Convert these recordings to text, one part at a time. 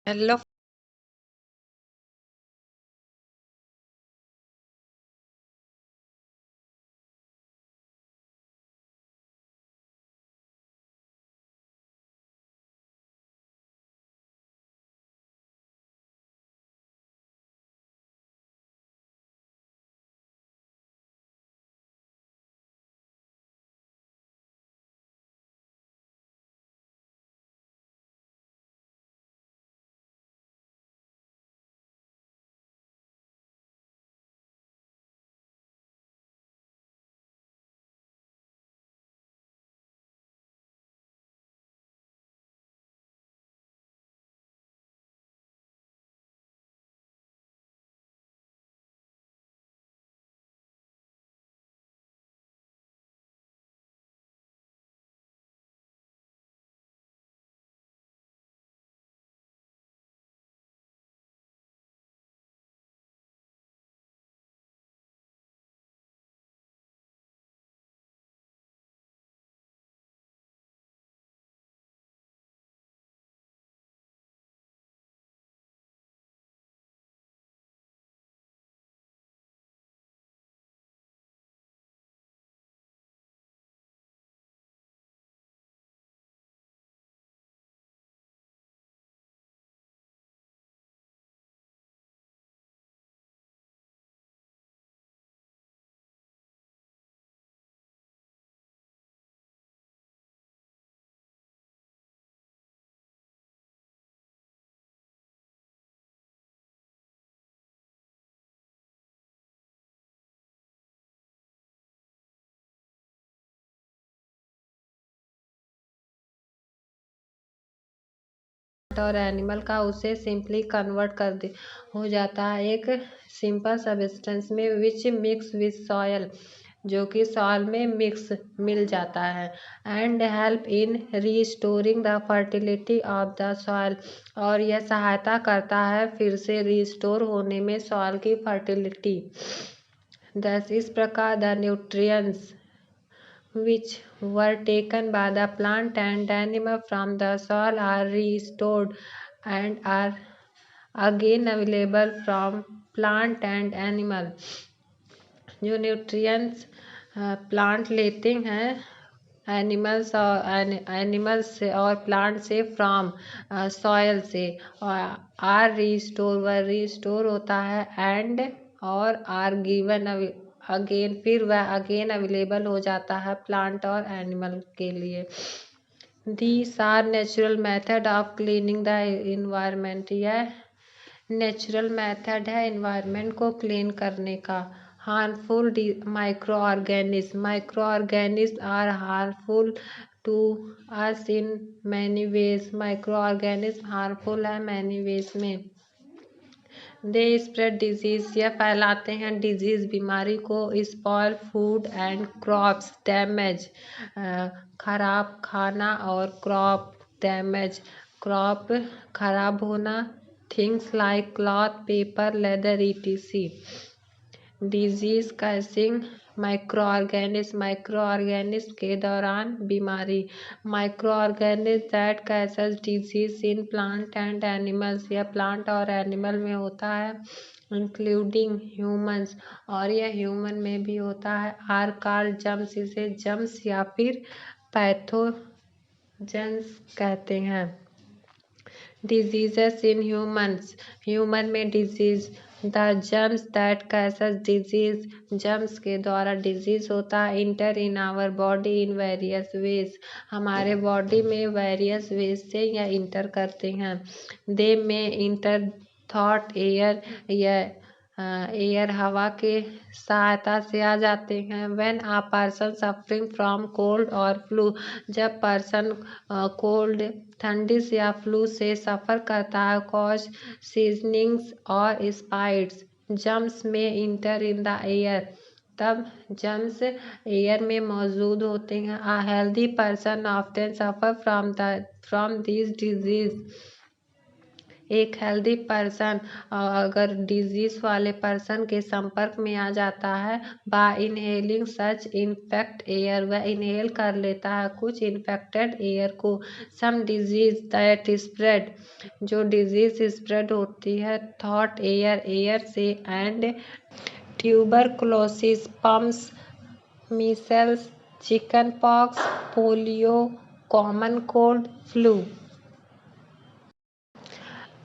Hello. और animal का उसे सिंपली कन्वर्ट कर दे हो जाता है एक सिंपल सब्सटेंस में विच मिक्स विद सॉयल, जो कि सॉइल में मिक्स मिल जाता है, and help in restoring the fertility of the soil, और यह सहायता करता है फिर से रिस्टोर होने में सॉइल की फर्टिलिटी। दस इस प्रकार the nutrients which were taken by the plant and animal from the soil are restored and are again available from plant and animal। जो न्यूट्रिएंट्स प्लांट लेते हैं एनिमल्स से और प्लांट से फ्रॉम सॉयल से, आर रिस्टोर वह restore होता है, एंड और आर गिवन अगेन फिर वह अगेन अवेलेबल हो जाता है प्लांट और एनिमल के लिए। These are natural method of cleaning the environment. यह नेचुरल मेथड है इन्वायरमेंट को क्लीन करने का। Harmful micro organism are harmful to us in many ways. Micro organism harmful है मैनी वेज में। दे स्प्रेड डिजीज, यह फैलाते हैं डिजीज बीमारी को। Spoil food and crops damage, खराब खाना और क्रॉप डैमेज, क्रॉप खराब होना। Things like cloth, paper, leather etc। Disease causing micro organism के दौरान बीमारी। Micro organism that causes disease in plant and animals, यह प्लांट और एनिमल में होता है, इंक्लूडिंग ह्यूमंस, और यह ह्यूमन में भी होता है। आर कॉल्ड जम्स, इसे जम्स या फिर पैथोजेंस कहते हैं। डिजीजेस इन ह्यूमंस, ह्यूमन में disease. The germs that causes disease, germs के द्वारा डिजीज होता है। Enter in our body in various ways, हमारे बॉडी में वेरियस वेज से यह इंटर करते हैं। They may enter through air, यह एयर हवा के सहायता से आ जाते हैं। When a person suffering from cold और फ्लू, जब पर्सन कोल्ड ठंडिस या फ्लू से सफ़र करता है। कॉज सीजनिंग्स और स्पाइट्स जम्स में इंटर इन द एयर, तब जम्स एयर में मौजूद होते हैं। A healthy person often suffer from this disease. एक हेल्दी पर्सन अगर डिजीज वाले पर्सन के संपर्क में आ जाता है, by inhaling such infect air, वह इनहेल कर लेता है कुछ इन्फेक्टेड एयर को। सम डिजीज दैट स्प्रेड, जो डिजीज स्प्रेड होती है थॉट एयर से, and tuberculosis, pumps, Meselson, chicken pox, polio, common cold, flu.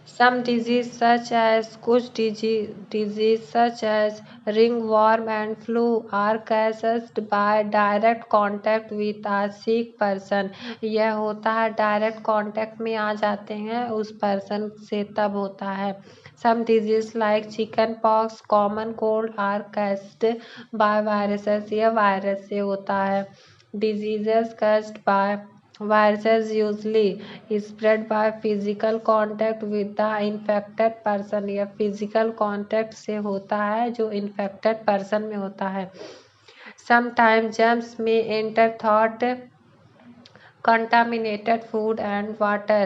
Some disease such as कुछ disease such as ringworm and flu are caused by direct contact with a sick person। यह होता है direct contact में आ जाते हैं उस person से, तब होता है। Some disease like chicken pox, common cold are caused by viruses, यह वायरस से होता है। Diseases caused by viruses usually spread by physical contact with the infected person, यह फिजिकल कांटेक्ट से होता है जो इन्फेक्टेड पर्सन में होता है। Sometimes germs may enter through contaminated food and water,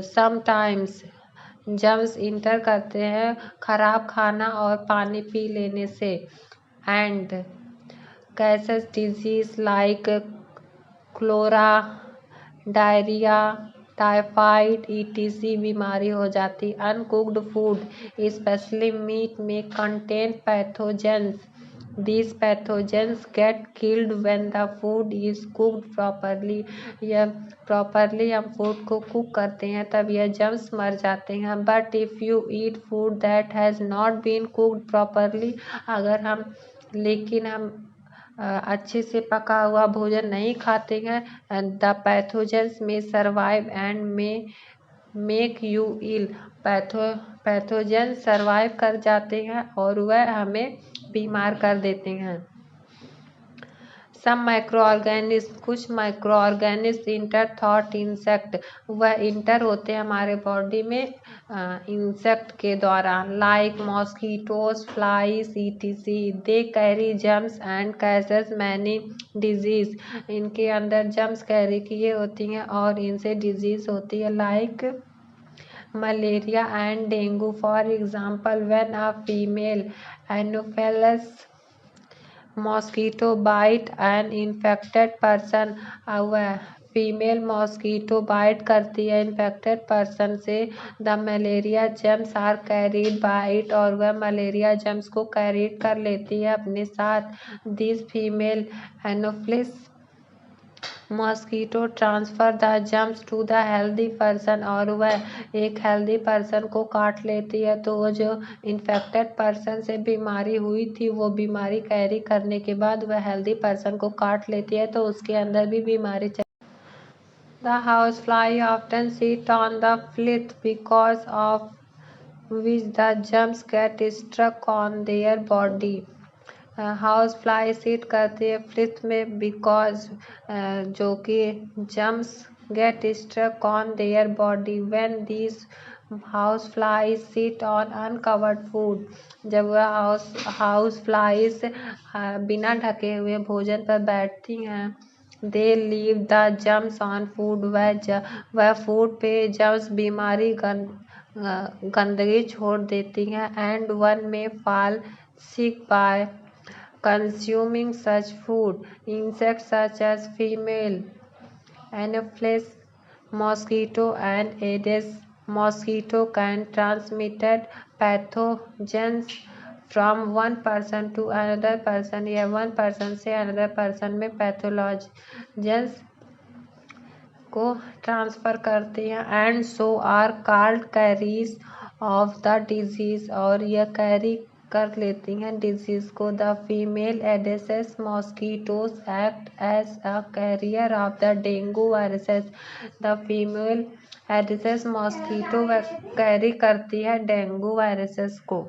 sometimes germs enter करते हैं खराब खाना और पानी पी लेने से। And causes disease like cholera, diarrhoea, typhoid etc बीमारी हो जाती। अनकुक्ड फूड स्पेशली मीट में contain pathogens, these pathogens get killed when the food is cooked properly, यह प्रॉपरली हम फूड को कुक करते हैं तब यह जर्म्स मर जाते हैं। But if you eat food that has not been cooked properly, अगर हम लेकिन हम अच्छे से पका हुआ भोजन नहीं खाते हैं, the pathogens may survive and may make you ill, pathogen survive कर जाते हैं और वह हमें बीमार कर देते हैं। सम माइक्रो ऑर्गेनिज्म, कुछ micro organism inter thought insect, वह इंटर होते हैं हमारे बॉडी में इंसेक्ट के द्वारा। Like mosquitoes, flies etc, they carry germs and cases many disease, इनके अंदर जर्म्स कैरी किए होती हैं और इनसे डिजीज होती है। Like malaria and dengue, for example when a female anopheles mosquito bite an infected person, वह फीमेल मॉस्किटो बाइट करती है इन्फेक्टेड पर्सन से, the malaria germs are carried by it, और वह मलेरिया जर्म्स को कैरीड कर लेती है अपने साथ। This female Anopheles mosquito transfer the germs to the healthy person, और वह एक हेल्दी पर्सन को काट लेती है तो वो जो इन्फेक्टेड पर्सन से बीमारी हुई थी वो बीमारी कैरी करने के बाद वह हेल्दी पर्सन को काट लेती है तो उसके अंदर भी बीमारी the house fly often sit on the filth because of which the germs get struck on their body. House fly seat करती है फ्लिथ में बिकॉज जो कि germs get struck on their body when these house flies seat on uncovered food, जब वह house flies बिना ढके हुए भोजन पर बैठती हैं। They leave the germs on food, वह फूड पे जर्म्स बीमारी गंदगी छोड़ देती हैं। And one may fall sick by consuming such food. Insects such as female Anopheles mosquito and Aedes mosquito can transmit pathogens from one person to another person, या one person से another person में पैथोलॉजेंस को transfer करते हैं। And so are called carriers of the disease, और यह carry कर लेती हैं डिजीज को। The female aedes mosquitoes act as a carrier of the dengue viruses, the female aedes mosquito carry करती है डेंगू वायरसेस को।